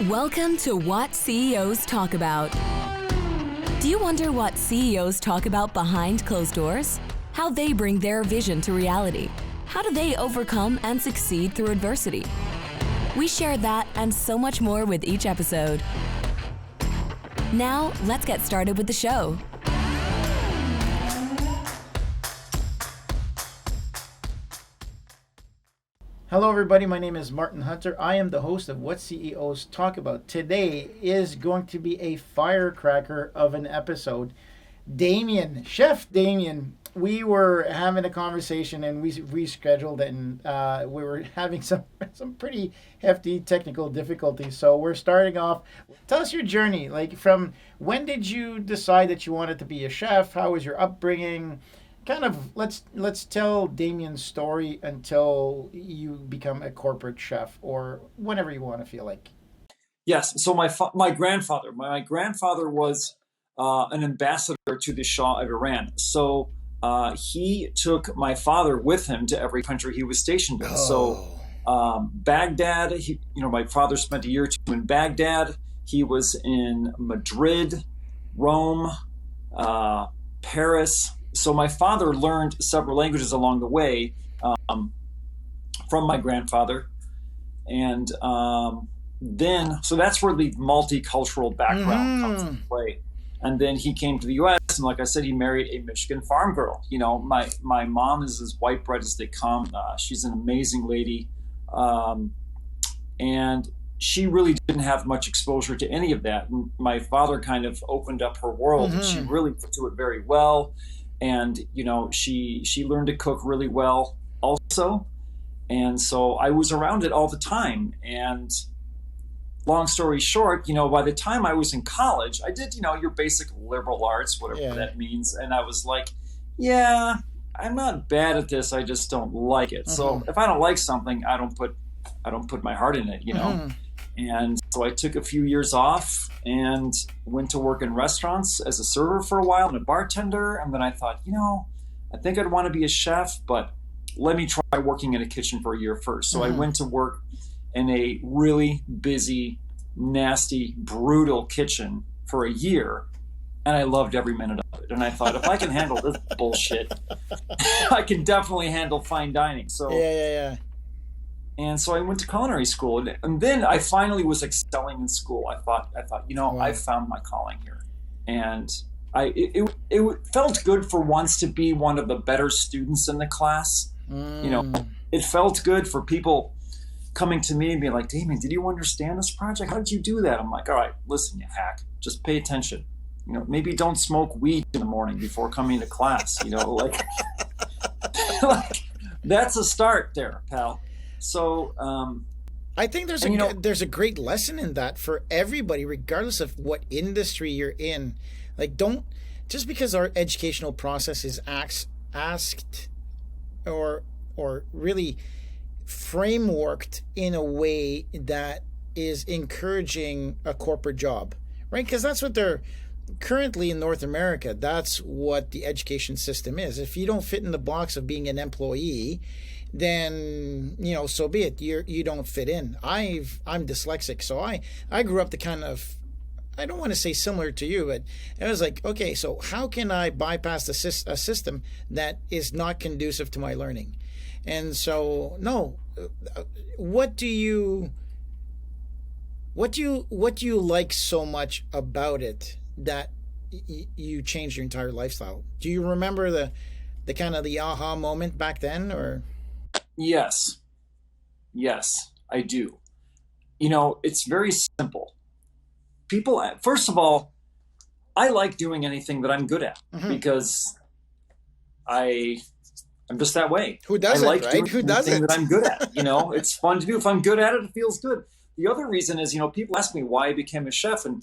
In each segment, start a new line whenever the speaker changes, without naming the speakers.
Welcome to What CEOs Talk About. Do you wonder what CEOs talk about behind closed doors? How they bring their vision to reality? How do they overcome and succeed through adversity? We share that and so much more with each episode. Now, let's get started with the show.
Hello everybody, my name is Martin Hunter. I am the host of What CEOs Talk About. Today is going to be a firecracker of an episode. Chef Damien, we were having a conversation and we rescheduled it, and we were having some pretty hefty technical difficulties. So we're starting off. Tell us your journey, like from when did you decide that you wanted to be a chef? How was your upbringing? Kind of let's tell Damien's story until you become a corporate chef, or whenever you want to feel like.
Yes. So my grandfather was an ambassador to the Shah of Iran. So he took my father with him to every country he was stationed in. Oh. So Baghdad. My father spent a year or two in Baghdad. He was in Madrid, Rome, Paris. So my father learned several languages along the way from my grandfather. And then, so that's where the multicultural background comes into play. And then he came to the U.S. and like I said, he married a Michigan farm girl. You know, my mom is as white bread as they come. She's an amazing lady. And she really didn't have much exposure to any of that. And my father kind of opened up her world and she really took to it very well. And, she learned to cook really well also. And so I was around it all the time. And long story short, by the time I was in college, I did, your basic liberal arts, whatever that means. And I was like, yeah, I'm not bad at this. I just don't like it. So if I don't like something, I don't put my heart in it, And so I took a few years off and went to work in restaurants as a server for a while and a bartender. And then I thought, I think I'd want to be a chef, but let me try working in a kitchen for a year first. So I went to work in a really busy, nasty, brutal kitchen for a year. And I loved every minute of it. And I thought, if I can handle this bullshit, I can definitely handle fine dining. So
Yeah.
And so I went to culinary school, and then I finally was excelling in school. I thought, wow. I found my calling here, and it felt good for once to be one of the better students in the class. It felt good for people coming to me and being like, Damien, did you understand this project? How did you do that? I'm like, all right, listen, you hack, just pay attention. Maybe don't smoke weed in the morning before coming to class. Like that's a start there, pal. So
I think there's a great lesson in that for everybody, regardless of what industry you're in. Like, don't just because our educational process is asked or really frameworked in a way that is encouraging a corporate job, right? Because that's what they're currently in North America. That's what the education system is. If you don't fit in the box of being an employee, then so be it. You don't fit in. I'm dyslexic, so I grew up the kind of, I don't want to say similar to you, but I was like, okay, so how can I bypass a system that is not conducive to my learning? And so what do you like so much about it that you changed your entire lifestyle? Do you remember the kind of the aha moment back then, or?
Yes, I do. It's very simple. People, first of all, I like doing anything that I'm good at because I'm just that way.
Who doesn't,
I like
right?
doing
Who doesn't?
anything that I'm good at. It's fun to do. If I'm good at it, it feels good. The other reason is, people ask me why I became a chef, and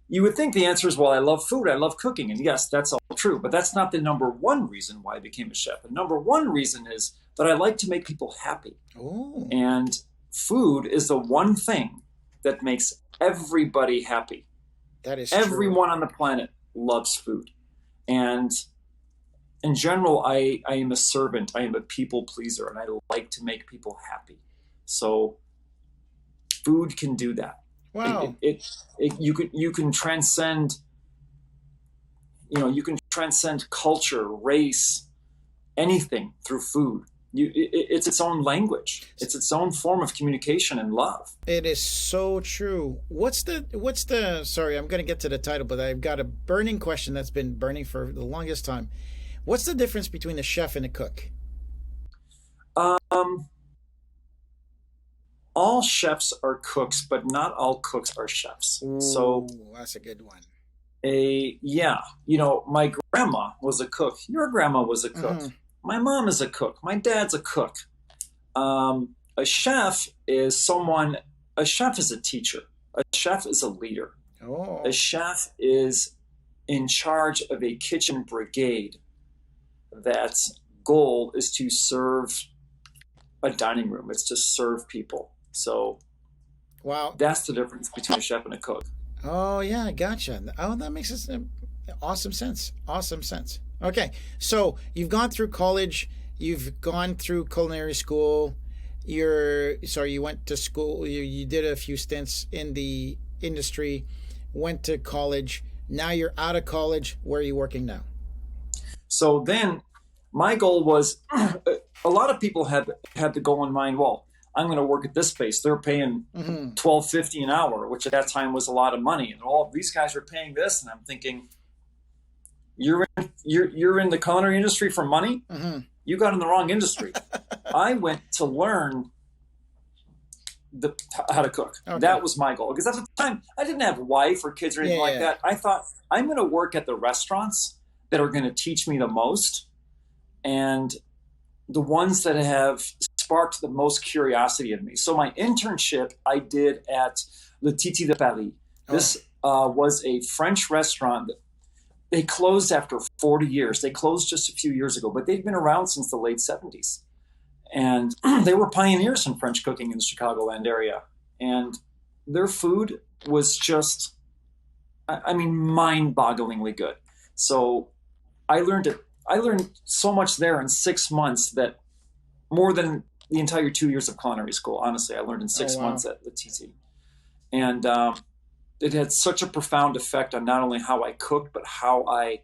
you would think the answer is, well, I love food, I love cooking. And yes, that's all true, but that's not the number one reason why I became a chef. The number one reason is that I like to make people happy.
Ooh.
And food is the one thing that makes everybody happy.
That is
Everyone on the planet loves food. And in general, I am a servant. I am a people pleaser, and I like to make people happy. So food can do that.
Wow.
You can transcend, you can transcend culture, race, anything through food. It's its own language. It's its own form of communication and love.
It is so true. What's the sorry, I'm going to get to the title, but I've got a burning question that's been burning for the longest time. What's the difference between a chef and a cook?
All chefs are cooks, but not all cooks are chefs.
Ooh,
so
that's a good one.
My grandma was a cook. Your grandma was a cook.
Mm-hmm.
My mom is a cook. My dad's a cook. A chef is a chef is a teacher. A chef is a leader.
Oh.
A chef is in charge of a kitchen brigade that's goal is to serve a dining room. It's to serve people. So
wow,
that's the difference between a chef and a cook.
Oh yeah, gotcha. Oh, that makes awesome sense. Awesome sense. Okay, so you've gone through college, you've gone through culinary school. You went to school. You did a few stints in the industry, went to college. Now you're out of college. Where are you working now?
So then, my goal was a lot of people had the goal in mind. Well, I'm going to work at this place. They're paying $12.50 an hour, which at that time was a lot of money, and all of these guys are paying this. And I'm thinking, you're in the culinary industry for money.
Mm-hmm.
You got in the wrong industry. I went to learn how to cook. Okay. That was my goal, because at the time I didn't have a wife or kids or anything like that. I thought, I'm going to work at the restaurants that are going to teach me the most, and the ones that have sparked the most curiosity in me. So my internship I did at Le Titi de Paris. This was a French restaurant that they closed after 40 years. They closed just a few years ago, but they'd been around since the late 70s. And they were pioneers in French cooking in the Chicagoland area. And their food was just, mind-bogglingly good. So I learned so much there in 6 months, that more than the entire 2 years of culinary school. Honestly, I learned in 6 months at Le Titi. And it had such a profound effect on not only how I cooked, but how I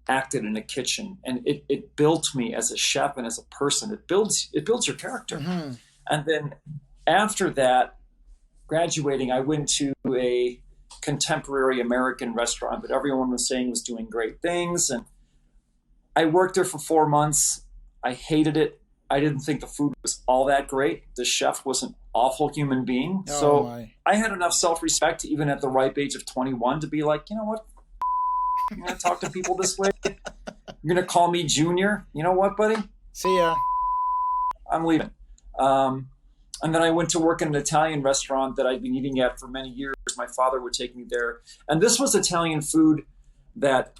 acted in a kitchen. And it built me as a chef and as a person. It builds your character.
Mm-hmm.
And then after that, graduating, I went to a contemporary American restaurant that everyone was saying was doing great things. And I worked there for 4 months. I hated it. I didn't think the food was all that great. The chef was an awful human being. I had enough self-respect, even at the ripe age of 21, to be like, you know what? I'm going to talk to people this way. You're going to call me Junior. You know what, buddy?
See ya.
I'm leaving. And then I went to work in an Italian restaurant that I'd been eating at for many years. My father would take me there. And this was Italian food that,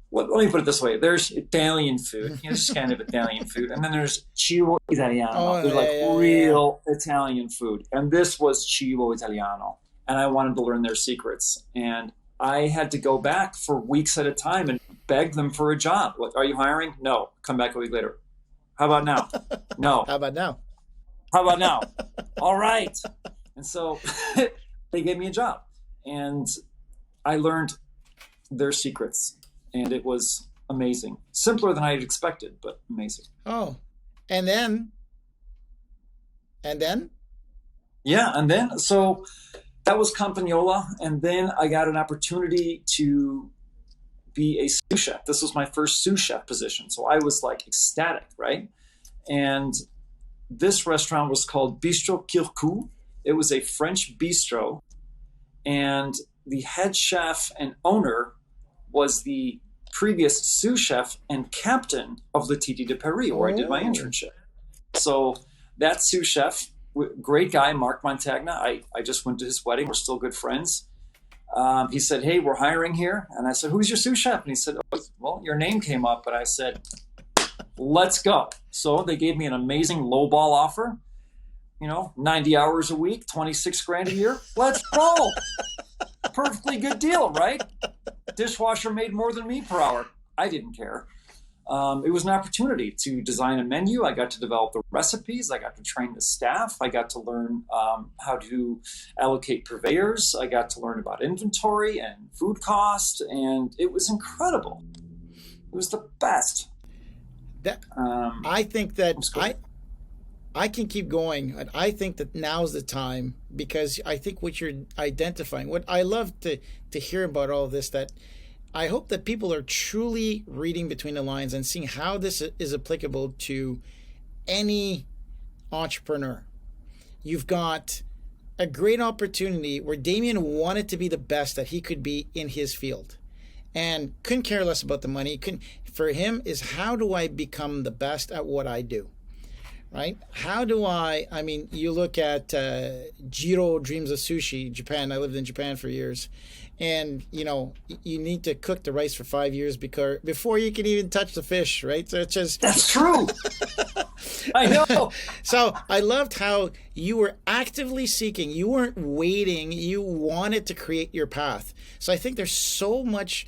let me put it this way. There's Italian food. This kind of Italian food. And then there's cibo italiano. There's real Italian food. And this was cibo italiano. And I wanted to learn their secrets. And I had to go back for weeks at a time and beg them for a job. Like, are you hiring? No. Come back a week later. How about now? No.
How about now?
How about now? All right. And so they gave me a job. And I learned their secrets. And it was amazing. Simpler than I had expected, but amazing.
Oh. And then?
Yeah, and then, so that was Campagnola. And then I got an opportunity to be a sous chef. This was my first sous chef position. So I was like ecstatic, right? And this restaurant was called Bistro Kirkou. It was a French bistro. And the head chef and owner was the previous sous chef and captain of Le Titi de Paris, where I did my internship. So that sous chef, great guy, Marc Montagna. I just went to his wedding. We're still good friends. He said, hey, we're hiring here. And I said, who's your sous chef? And he said, well, your name came up. And I said, let's go. So they gave me an amazing lowball offer. 90 hours a week, 26 grand a year. Let's roll. Perfectly good deal, right? Dishwasher made more than me per hour. I didn't care. it was an opportunity to design a menu. I got to develop the recipes. I got to train the staff. I got to learn how to allocate purveyors. I got to learn about inventory and food cost, and it was incredible. It was the best.
I think that I can keep going. And I think that now's the time, because I think what you're identifying, what I love to hear about all of this, that I hope that people are truly reading between the lines and seeing how this is applicable to any entrepreneur. You've got a great opportunity where Damien wanted to be the best that he could be in his field and couldn't care less about the money. For him is, how do I become the best at what I do? Right? How do I mean, you look at Jiro dreams of sushi, Japan. I lived in Japan for years. And, you need to cook the rice for 5 years before you can even touch the fish, right? So it's just...
That's true. I know.
So I loved how you were actively seeking. You weren't waiting. You wanted to create your path. So I think there's so much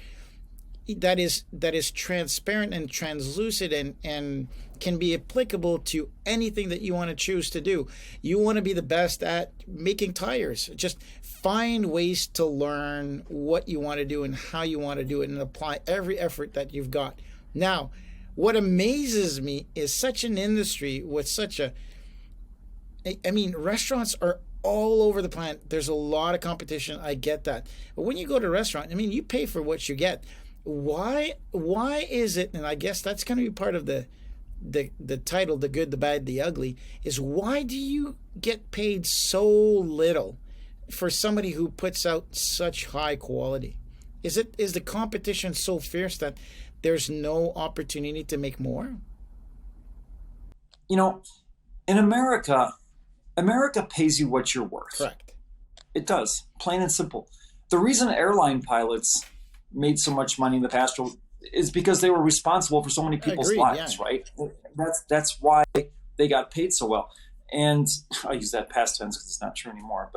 that is transparent and translucent and can be applicable to anything that you want to choose to do. You want to be the best at making tires. Just find ways to learn what you want to do and how you want to do it, and apply every effort that you've got. Now, what amazes me is such an industry with such restaurants are all over the planet. There's a lot of competition. I get that. But when you go to a restaurant, you pay for what you get. Why is it, and I guess that's going to be part of the title, The Good, the Bad, the Ugly, is why do you get paid so little for somebody who puts out such high quality? Is the competition so fierce that there's no opportunity to make more?
In America pays you what you're worth.
Correct.
It does, plain and simple. The reason airline pilots made so much money in the past is because they were responsible for so many people's lives, yeah. Right? That's why they got paid so well. And I use that past tense because it's not true anymore.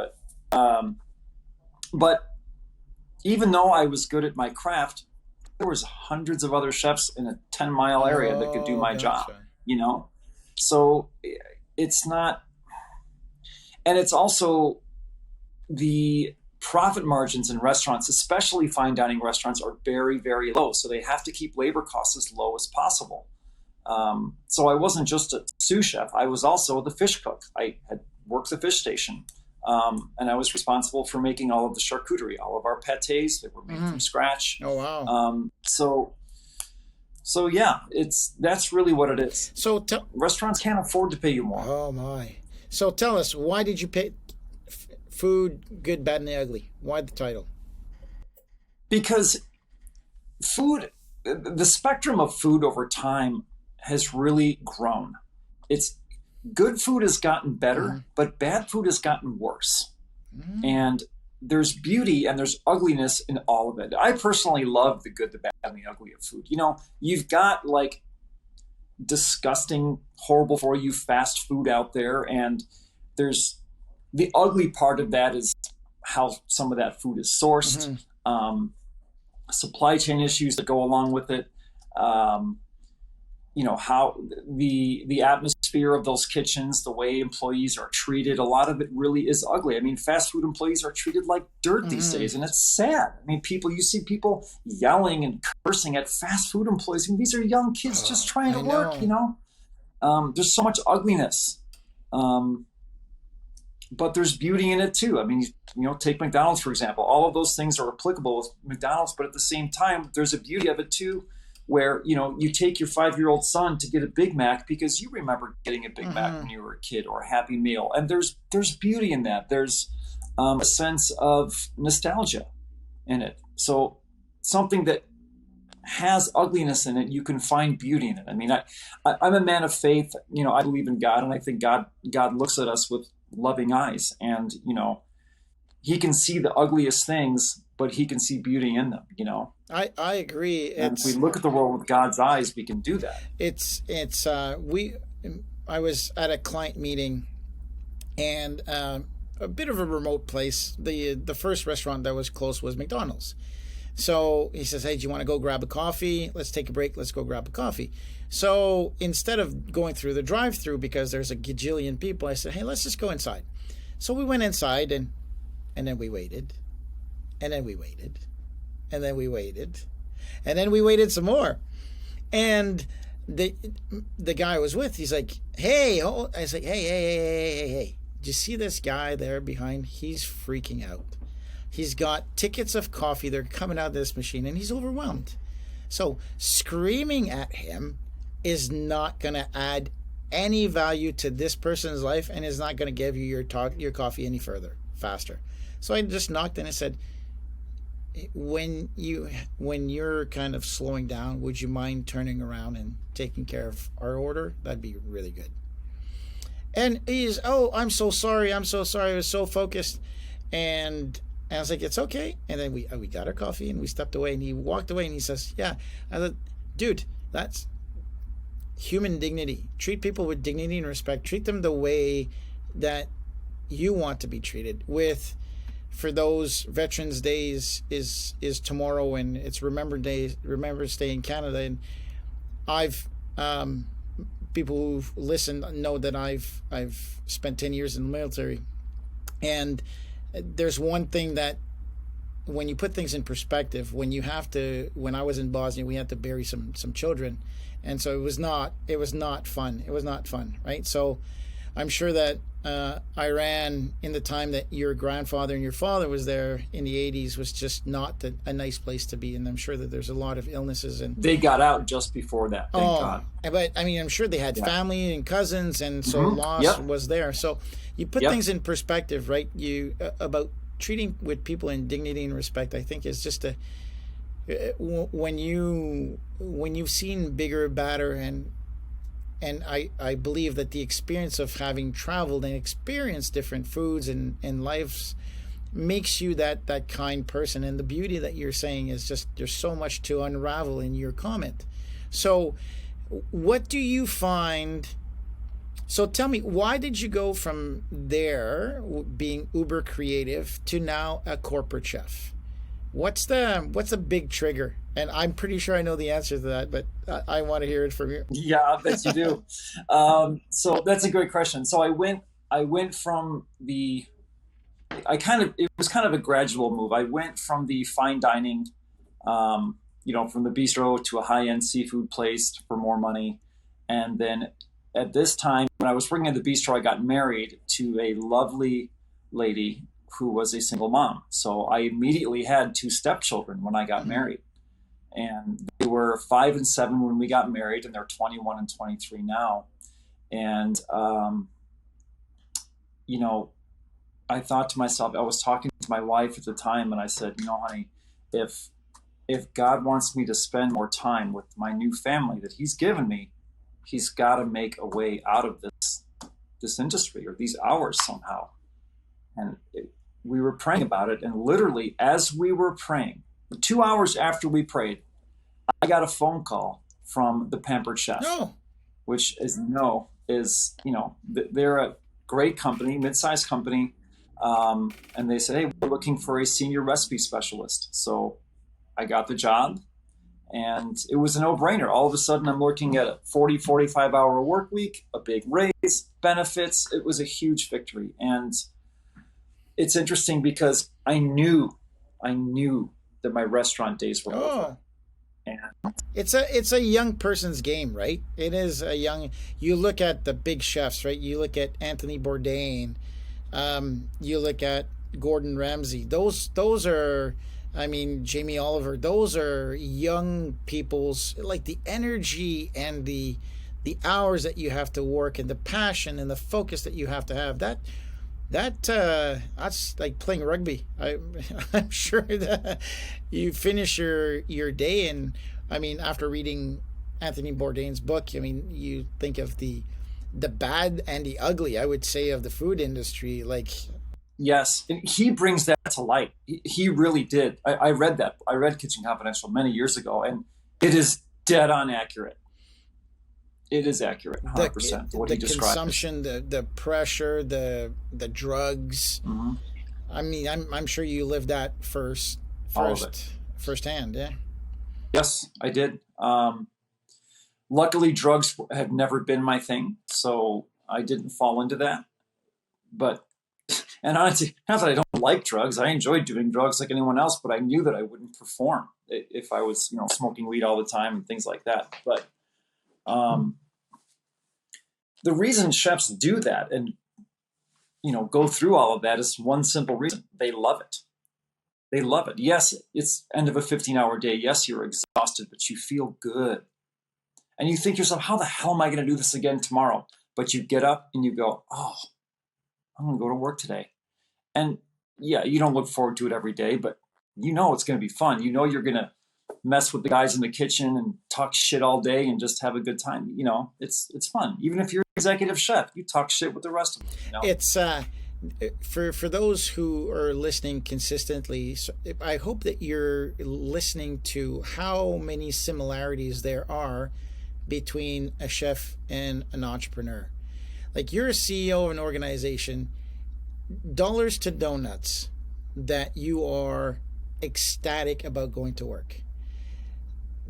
But even though I was good at my craft, there was hundreds of other chefs in a 10-mile area that could do my job. So it's not, and it's also the profit margins in restaurants, especially fine dining restaurants, are very, very low. So they have to keep labor costs as low as possible. So I wasn't just a sous chef. I was also the fish cook. I had worked the fish station. And I was responsible for making all of the charcuterie, all of our pâtés that were made from scratch.
Oh, wow.
So yeah, that's really what it is.
So
restaurants can't afford to pay you more.
Oh my. So tell us, why did you pay Food, Good, Bad, and the Ugly? Why the title?
Because the spectrum of food over time has really grown. Good food has gotten better, but bad food has gotten worse. And there's beauty and there's ugliness in all of it. I personally love the good, the bad, and the ugly of food. You've got like disgusting, horrible for you fast food out there, and there's the ugly part of that is how some of that food is sourced, supply chain issues that go along with it, how the atmosphere of those kitchens, the way employees are treated, a lot of it really is ugly. Fast food employees are treated like dirt these days, and it's sad. You see people yelling and cursing at fast food employees. These are young kids just trying to work, There's so much ugliness. But there's beauty in it too. Take McDonald's, for example. All of those things are applicable with McDonald's, but at the same time, there's a beauty of it too, where, you take your 5-year-old son to get a Big Mac because you remember getting a Big Mac when you were a kid, or a Happy Meal. And there's beauty in that. There's a sense of nostalgia in it. So something that has ugliness in it, you can find beauty in it. I'm a man of faith. I believe in God, and I think God looks at us with loving eyes, and he can see the ugliest things, but he can see beauty in them.
I agree.
And if we look at the world with God's eyes, we can do that.
I was at a client meeting, and a bit of a remote place. The first restaurant that was close was McDonald's. So he says, hey, do you want to go grab a coffee? Let's take a break. Let's go grab a coffee. So instead of going through the drive-through because there's a gajillion people, I said, hey, let's just go inside. So we went inside and then we waited. And then we waited. And then we waited. And then we waited some more. And the guy I was with, he's like, hey. I was like, hey. Do you see this guy there behind? He's freaking out. He's got tickets of coffee. They're coming out of this machine, and he's overwhelmed. So screaming at him is not going to add any value to this person's life and is not going to give you your coffee any faster. So I just knocked and I said, when you're kind of slowing down, would you mind turning around and taking care of our order? That'd be really good. And he's, oh, I'm so sorry. I was so focused. And I was like, it's okay. And then we got our coffee and we stepped away, and he walked away and he says, yeah. I thought, dude, that's human dignity. Treat people with dignity and respect. Treat them the way that you want to be treated. For those Veterans Days is tomorrow, and it's Remembrance Day in Canada. And I've people who've listened know that I've spent 10 years in the military, and there's one thing that when you put things in perspective, when I was in Bosnia, we had to bury some children, and so it was not fun. It was not fun, right? So I'm sure that Iran, in the time that your grandfather and your father was there in the 80s, was just not a nice place to be, and I'm sure that there's a lot of illnesses. And
they got out just before that, thank God.
But I mean, I'm sure they had family and cousins, and so loss was there. So you put things in perspective, right? About treating with people in dignity and respect, I think, is just when you've seen bigger, badder, and I believe that the experience of having traveled and experienced different foods and lives makes you that kind person. And the beauty that you're saying is just, there's so much to unravel in your comment. So what do you find? So tell me, why did you go from there, being uber creative, to now a corporate chef? What's the big trigger? And I'm pretty sure I know the answer to that, but I want to hear it from you.
Yeah, I bet you do. So that's a great question. So I went from it was kind of a gradual move. I went from the fine dining, from the bistro, to a high-end seafood place for more money. And then at this time, when I was working at the bistro, I got married to a lovely lady who was a single mom. So I immediately had 2 stepchildren when I got married. And they were 5 and 7 when we got married, and they're 21 and 23 now. And, I thought to myself, I was talking to my wife at the time, and I said, honey, if God wants me to spend more time with my new family that he's given me, he's got to make a way out of this industry or these hours somehow. And we were praying about it. And literally, as we were praying, 2 hours after we prayed, I got a phone call from the Pampered Chef, which they're a great company, mid-sized company. And they said, hey, we're looking for a senior recipe specialist. So I got the job, and it was a no-brainer. All of a sudden, I'm working at a 40, 45-hour work week, a big raise, benefits. It was a huge victory. And it's interesting because I knew that my restaurant days were over. And
it's a young person's game, right? It is you look at the big chefs, right? You look at Anthony Bourdain, you look at Gordon Ramsay. Those are, Jamie Oliver. Those are young people's, like, the energy and the hours that you have to work, and the passion and the focus that you have to have. That's like playing rugby. I'm sure that you finish your day, and after reading Anthony Bourdain's book, you think of the bad and the ugly, I would say, of the food industry. Like,
yes, and he brings that to light. He really did. I read that. I read Kitchen Confidential many years ago, and it is dead on accurate. It is accurate, 100%. What he described. The
consumption, the pressure, the drugs. Mm-hmm. I'm sure you lived that first.
All of it.
firsthand. Yeah.
Yes, I did. Luckily, drugs had never been my thing, so I didn't fall into that. But, and honestly, not that I don't like drugs. I enjoy doing drugs like anyone else, but I knew that I wouldn't perform if I was, smoking weed all the time and things like that. But the reason chefs do that and, go through all of that is one simple reason. They love it. They love it. Yes, it's end of a 15-hour day. Yes, you're exhausted, but you feel good. And you think to yourself, how the hell am I going to do this again tomorrow? But you get up and you go, oh, I'm going to go to work today. And yeah, you don't look forward to it every day, but it's going to be fun. You're going to mess with the guys in the kitchen and talk shit all day and just have a good time. It's fun. Even if you're an executive chef, you talk shit with the rest of them.
It's for those who are listening consistently, so I hope that you're listening to how many similarities there are between a chef and an entrepreneur. Like, you're a CEO of an organization, dollars to donuts, that you are ecstatic about going to work.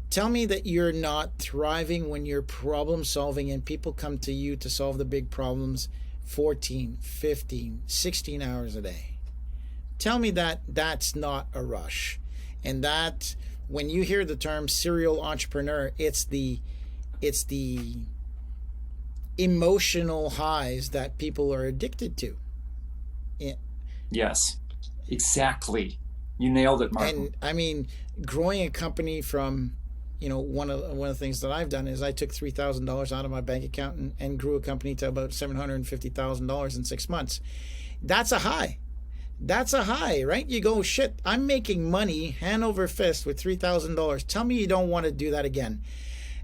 Tell me that you're not thriving when you're problem solving and people come to you to solve the big problems 14, 15, 16 hours a day. Tell me that that's not a rush. And that when you hear the term serial entrepreneur, it's the emotional highs that people are addicted to. Yeah.
Yes, exactly. You nailed it, Martin.
And I mean, growing a company from, one of the things that I've done is I took $3,000 out of my bank account and grew a company to about $750,000 in 6 months. That's a high. That's a high, right? You go, shit, I'm making money hand over fist with $3,000. Tell me you don't want to do that again.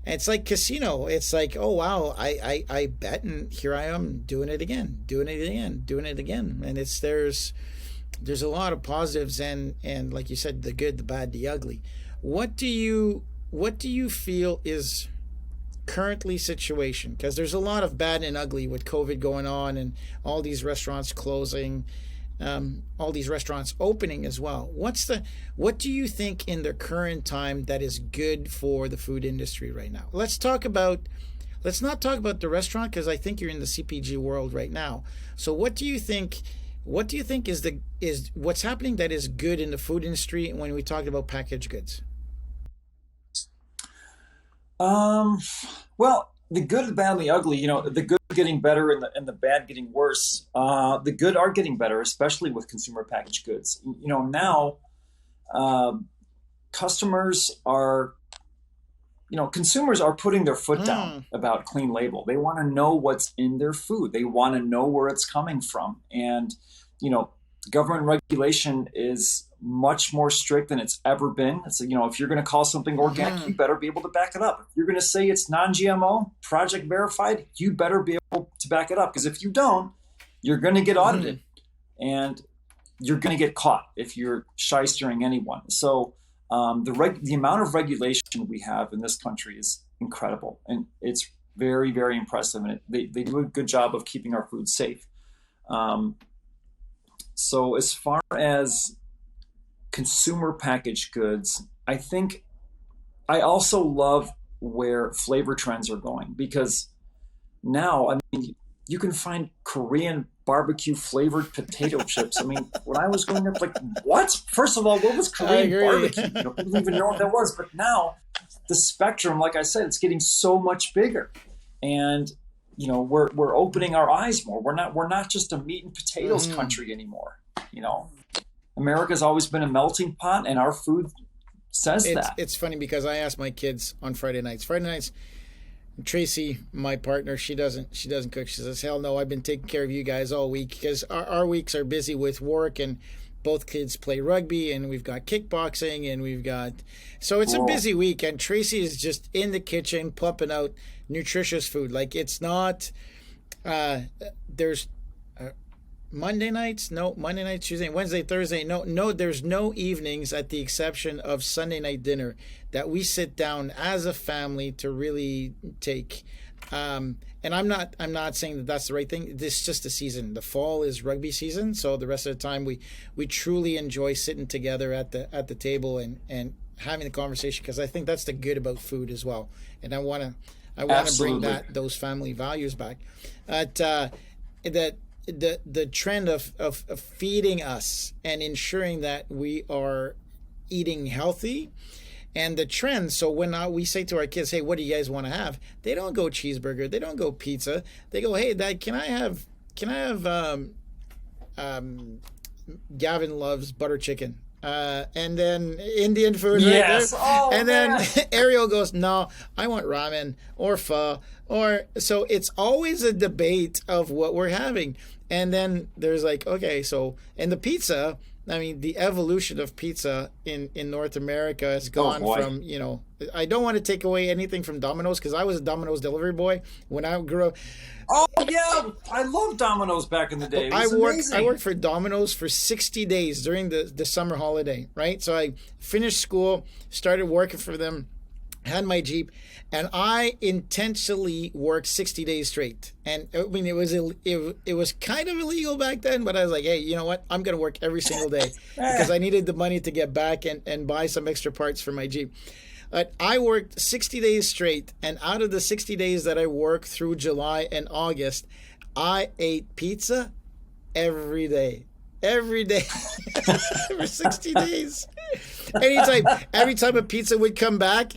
And it's like casino. It's like, oh, wow, I bet, and here I am doing it again. And there's a lot of positives and like you said, the good, the bad, the ugly. What do you feel is currently situation? Because there's a lot of bad and ugly with COVID going on and all these restaurants closing, all these restaurants opening as well. What do you think in the current time that is good for the food industry right now? Let's not talk about the restaurant, because I think you're in the CPG world right now. So what do you think is what's happening that is good in the food industry when we talk about packaged goods?
Well, the good, the bad, and the ugly, the good getting better and the bad getting worse. The good are getting better, especially with consumer packaged goods. Now, consumers are putting their foot down about clean label. They want to know what's in their food. They want to know where it's coming from. And, government regulation is much more strict than it's ever been. It's, if you're going to call something organic, you better be able to back it up. If you're going to say it's non-GMO, project verified, you better be able to back it up. Because if you don't, you're going to get audited and you're going to get caught if you're shystering anyone. So the amount of regulation we have in this country is incredible, and it's very, very impressive. And they do a good job of keeping our food safe. So as far as consumer packaged goods, I think I also love where flavor trends are going, because now, I mean, you can find Korean barbecue flavored potato chips. I mean, when I was growing up, like, what? First of all, what was Korean barbecue? People didn't even know what that was. But now the spectrum, like I said, it's getting so much bigger. And we're opening our eyes more. We're not just a meat and potatoes country anymore. America's always been a melting pot, and our food says that.
It's funny because I ask my kids on Friday nights. Tracy, my partner, she doesn't cook. She says, hell no, I've been taking care of you guys all week, because our weeks are busy with work, and both kids play rugby, and we've got kickboxing, and so it's a busy week, and Tracy is just in the kitchen pumping out nutritious food. Like, it's not there's Monday nights, Tuesday, Wednesday, Thursday, no, there's no evenings, at the exception of Sunday night dinner, that we sit down as a family to really take And I'm not saying that that's the right thing. This is just the season. The fall is rugby season, so the rest of the time we truly enjoy sitting together at the table and having the conversation, because I think that's the good about food as well. And I want to bring those family values back. That the trend of feeding us and ensuring that we are eating healthy. And the trend, so when we say to our kids, hey, what do you guys want to have? They don't go cheeseburger. They don't go pizza. They go, hey, Dad, can I have Gavin loves butter chicken. And then Indian food.
Yes.
Right there.
Oh,
and then Ariel goes, no, I want ramen or pho. So it's always a debate of what we're having. And then there's like, okay, so, and the pizza, I mean, the evolution of pizza in North America has gone from, I don't want to take away anything from Domino's, because I was a Domino's delivery boy when I grew up.
Oh, yeah. I loved Domino's back in the day. It was amazing.
I worked for Domino's for 60 days during the summer holiday, right? So I finished school, started working for them, had my Jeep, and I intentionally worked 60 days straight. And I mean, it was kind of illegal back then, but I was like, hey, you know what? I'm going to work every single day because I needed the money to get back and buy some extra parts for my Jeep. I worked 60 days straight, and out of the 60 days that I worked through July and August, I ate pizza every day. Every day for 60 days. Every time a pizza would come back,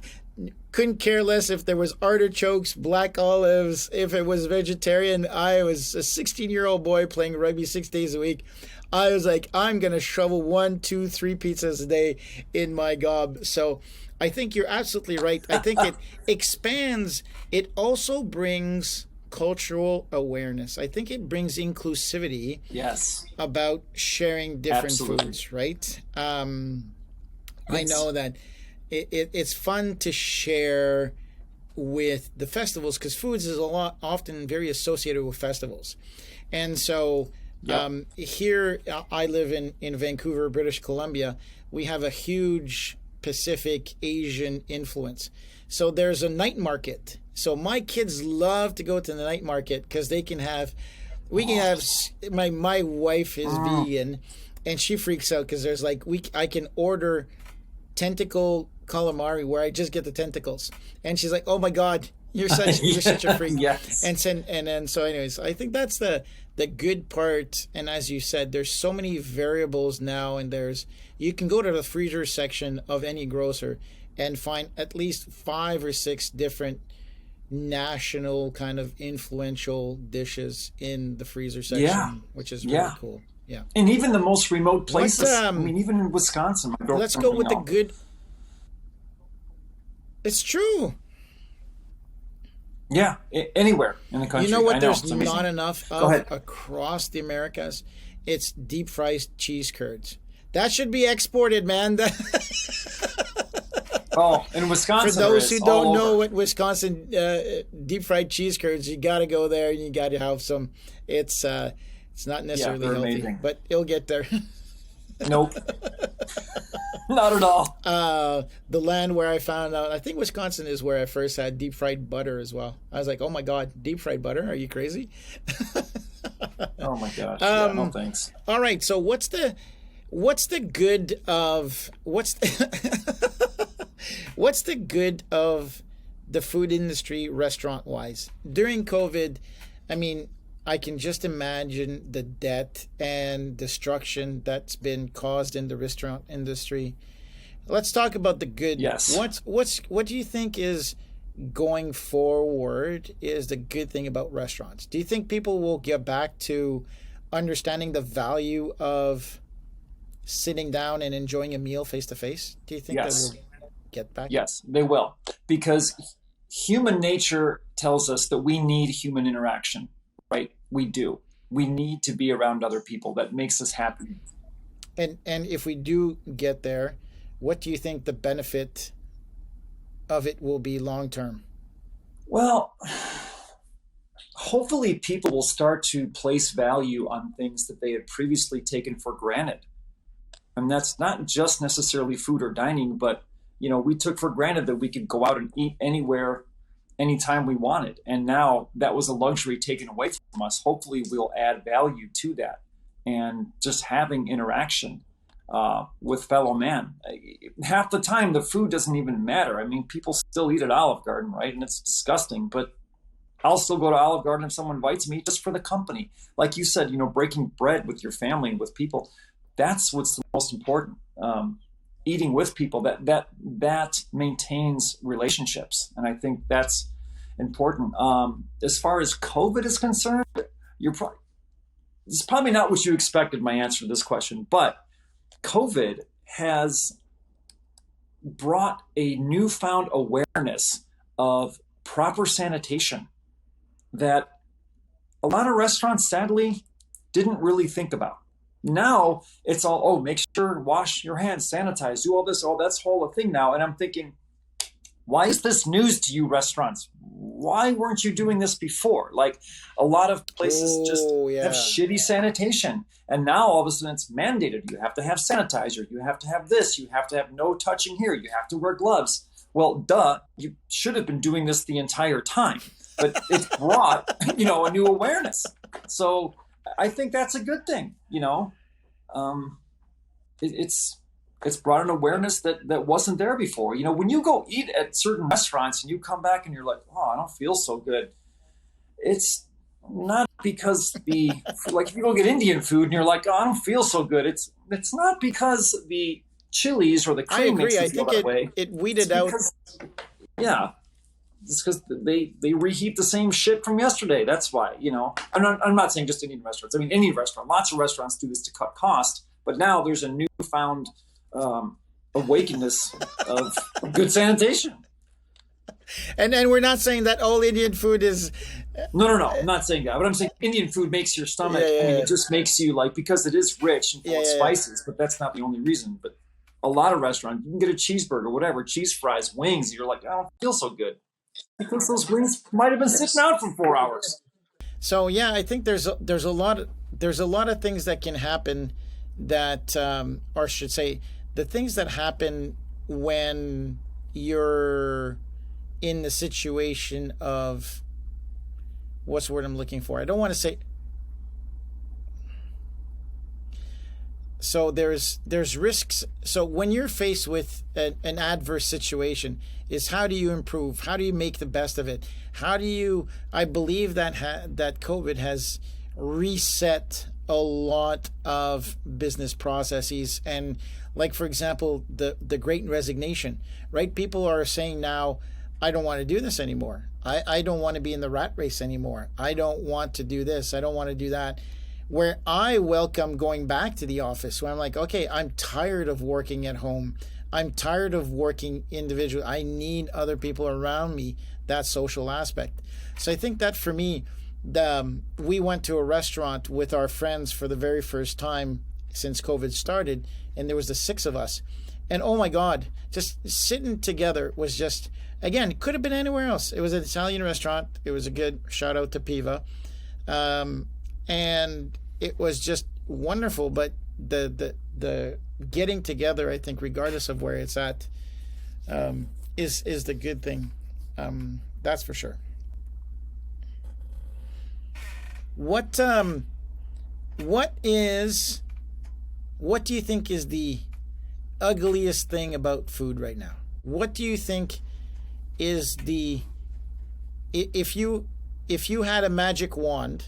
couldn't care less if there was artichokes, black olives, if it was vegetarian. I was a 16-year-old boy playing rugby 6 days a week. I was like, I'm going to shovel 1, 2, 3 pizzas a day in my gob. So I think you're absolutely right. I think it expands. It also brings cultural awareness. I think it brings inclusivity.
Yes.
About sharing different foods, right? I know that it's fun to share with the festivals, because foods is often very associated with festivals. And so here I live in Vancouver, British Columbia. We have a huge Pacific Asian influence. So there's a night market. So my kids love to go to the night market because they can have, my wife is vegan, and she freaks out because there's like, I can order tentacle calamari where I just get the tentacles, and she's like, oh my God, you're such a freak.
Yes.
And then so anyways, I think that's the good part. And as you said, there's so many variables now, and you can go to the freezer section of any grocer and find at least 5 or 6 different national kind of influential dishes in the freezer section, which is really cool. Yeah.
And even the most remote places. I mean, even in Wisconsin.
Let's go with the good. It's true.
Yeah, anywhere in the country.
You know what? There's not enough of across the Americas. It's deep fried cheese curds. That should be exported, man.
Oh, in Wisconsin.
For those who don't know what Wisconsin deep fried cheese curds, you got to go there and you got to have some. It's not necessarily healthy, amazing. But it'll get there.
Nope. Not at all.
The land where I found out, I think Wisconsin is where I first had deep fried butter as well. I was like, oh my God, deep fried butter? Are you crazy?
Oh my gosh. No thanks.
All right. So what's the good of what's the good of the food industry restaurant wise during COVID? I mean, I can just imagine the debt and destruction that's been caused in the restaurant industry. Let's talk about the good.
Yes.
What do you think is going forward is the good thing about restaurants? Do you think people will get back to understanding the value of sitting down and enjoying a meal face to face? Do you think they will get back?
Yes, they will. Because human nature tells us that we need human interaction. Right? We do. We need to be around other people. That makes us happy.
And if we do get there, what do you think the benefit of it will be long term?
Well, hopefully people will start to place value on things that they had previously taken for granted. And that's not just necessarily food or dining, but we took for granted that we could go out and eat anywhere anytime we wanted. And now that was a luxury taken away from us. Hopefully we'll add value to that, and just having interaction with fellow man. Half the time the food doesn't even matter. I mean, people still eat at Olive Garden, right? And it's disgusting, but I'll still go to Olive Garden if someone invites me, just for the company. Like you said, breaking bread with your family and with people, that's what's the most important. Eating with people, that maintains relationships. And I think that's important. As far as COVID is concerned, it's probably not what you expected, my answer to this question, but COVID has brought a newfound awareness of proper sanitation that a lot of restaurants sadly didn't really think about. Now it's all, make sure, wash your hands, sanitize, do all this, that's whole thing now. And I'm thinking, why is this news to you, restaurants? Why weren't you doing this before? Like, a lot of places have shitty sanitation. And now all of a sudden it's mandated. You have to have sanitizer. You have to have this. You have to have no touching here. You have to wear gloves. Well, duh, you should have been doing this the entire time. But it's brought, a new awareness. So I think that's a good thing, It's brought an awareness that wasn't there before. When you go eat at certain restaurants and you come back and you're like, oh, I don't feel so good. It's not because like if you go get Indian food and you're like, oh, I don't feel so good. It's not because the chilies or the cream makes you feel that way.
It weeded out.
Yeah. It's because they reheat the same shit from yesterday. That's why, I'm not saying just Indian restaurants. I mean, any restaurant. Lots of restaurants do this to cut cost. But now there's a newfound awakeness of good sanitation.
And we're not saying that all Indian food is...
No. I'm not saying that. But I'm saying Indian food makes your stomach... it just makes you because it is rich and full of spices, but that's not the only reason. But a lot of restaurants, you can get a cheeseburger, whatever, cheese fries, wings, and you're like, I don't feel so good. Because those wings might have been sitting out for 4 hours.
So I think there's a lot of things that can happen that, or I should say, the things that happen when you're in the situation of, what's the word I'm looking for? I don't want to say. So there's risks. So when you're faced with an adverse situation, is how do you improve? How do you make the best of it? I believe that COVID has reset a lot of business processes, and like, for example, the Great Resignation, right? People are saying now, I don't want to do this anymore. I don't want to be in the rat race anymore. I don't want to do this. I don't want to do that. Where I welcome going back to the office, where I'm like, okay, I'm tired of working at home. I'm tired of working individually. I need other people around me, that social aspect. So I think that for me, we went to a restaurant with our friends for the very first time since COVID started, and there was the 6 of us. And oh my God, just sitting together was just, again, it could have been anywhere else. It was an Italian restaurant. It was a good shout out to Piva. And it was just wonderful. But the getting together, I think, regardless of where it's at, is the good thing. That's for sure. What do you think is the ugliest thing about food right now? What do you think is if you had a magic wand,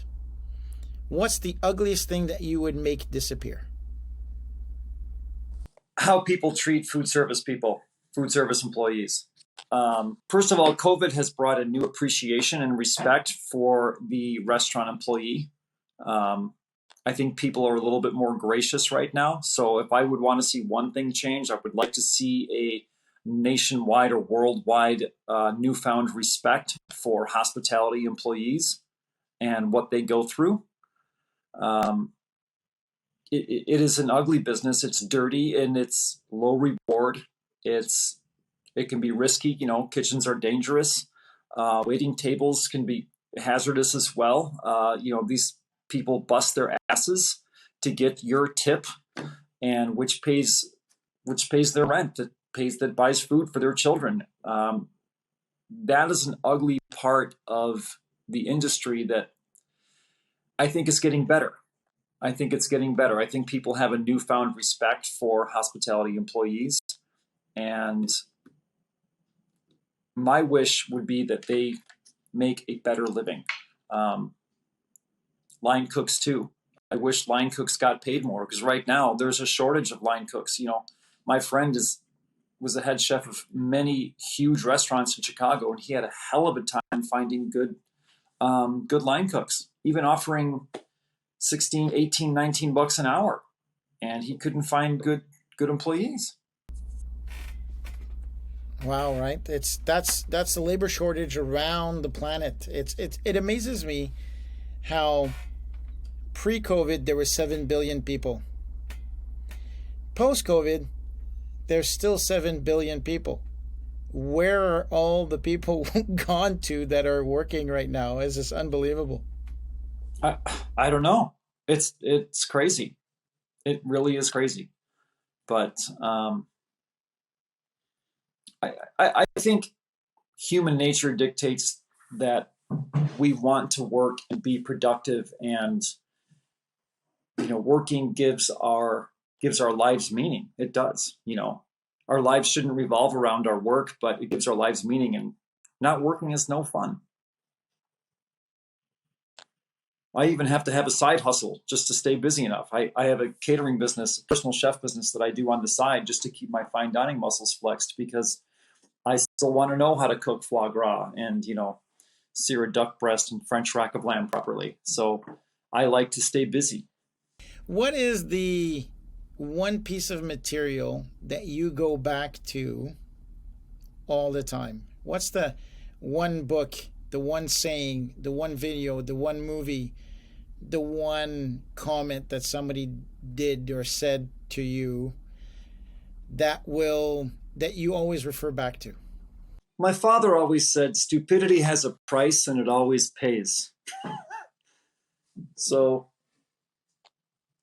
what's the ugliest thing that you would make disappear?
How people treat food service employees. First of all, COVID has brought a new appreciation and respect for the restaurant employee. I think people are a little bit more gracious right now. So if I would want to see one thing change, I would like to see a nationwide or worldwide newfound respect for hospitality employees and what they go through. It is an ugly business. It's dirty and it's low reward. It can be risky. Kitchens are dangerous. Waiting tables can be hazardous as well. These people bust their asses to get your tip, and which pays their rent, that buys food for their children. That is an ugly part of the industry that I think is getting better. I think it's getting better. I think people have a newfound respect for hospitality employees. And my wish would be that they make a better living. Line cooks too. I wish line cooks got paid more, because right now there's a shortage of line cooks. My friend was the head chef of many huge restaurants in Chicago, and he had a hell of a time finding good line cooks, even offering 16, 18, 19 bucks an hour. And he couldn't find good employees.
Wow, right? That's the labor shortage around the planet. It amazes me how pre-COVID there were 7 billion people. Post-COVID, there's still 7 billion people. Where are all the people gone to that are working right now? Is this unbelievable?
I don't know. It's crazy. It really is crazy. But I think human nature dictates that we want to work and be productive, and working gives our lives meaning. It does. Our lives shouldn't revolve around our work, but it gives our lives meaning, and not working is no fun. I even have to have a side hustle just to stay busy enough. I have a catering business, a personal chef business that I do on the side just to keep my fine dining muscles flexed, because I still want to know how to cook foie gras and, sear a duck breast and French rack of lamb properly. So I like to stay busy.
What is the one piece of material that you go back to all the time? What's the one book, the one saying, the one video, the one movie, the one comment that somebody did or said to you that you always refer back to?
My father always said, stupidity has a price and it always pays. So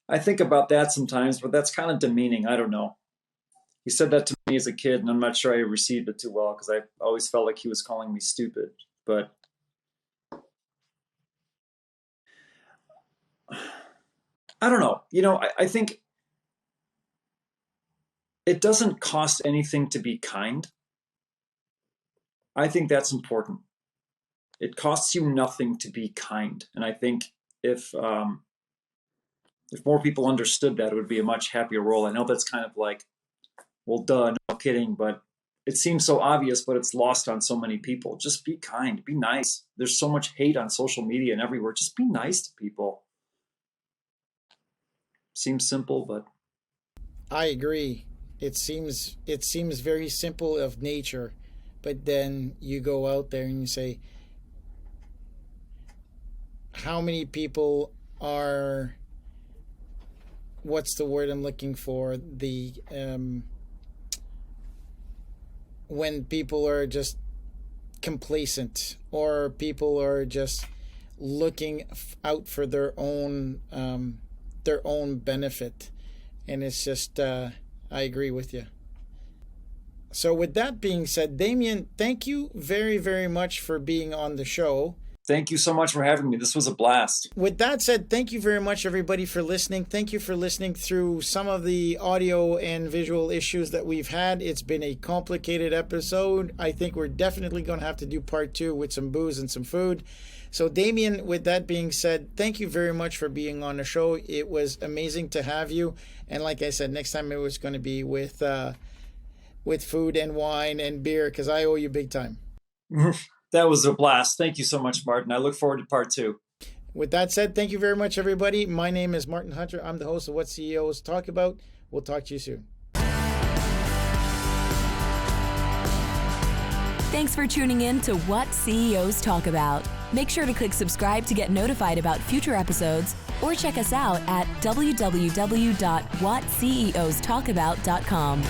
I think about that sometimes, but that's kind of demeaning. I don't know. He said that to me as a kid, and I'm not sure I received it too well, because I always felt like he was calling me stupid. But I don't know. I think it doesn't cost anything to be kind. I think that's important. It costs you nothing to be kind. And I think if more people understood that, it would be a much happier world. I know that's kind of like, well, duh, no kidding, but it seems so obvious, but it's lost on so many people. Just be kind, be nice. There's so much hate on social media and everywhere. Just be nice to people. Seems simple, but
I agree. It seems very simple of nature, but then you go out there and you say, how many people are, what's the word I'm looking for? When people are just complacent, or people are just looking out for their own benefit. And it's just, I agree with you. So with that being said, Damien, thank you very, very much for being on the show.
Thank you so much for having me. This was a blast.
With that said, thank you very much, everybody, for listening. Thank you for listening through some of the audio and visual issues that we've had. It's been a complicated episode. I think we're definitely going to have to do part 2 with some booze and some food. So, Damien, with that being said, thank you very much for being on the show. It was amazing to have you. And like I said, next time it was going to be with food and wine and beer, because I owe you big time.
That was a blast. Thank you so much, Martin. I look forward to part 2.
With that said, thank you very much, everybody. My name is Martin Hunter. I'm the host of What CEOs Talk About. We'll talk to you soon.
Thanks for tuning in to What CEOs Talk About. Make sure to click subscribe to get notified about future episodes, or check us out at www.whatceostalkabout.com.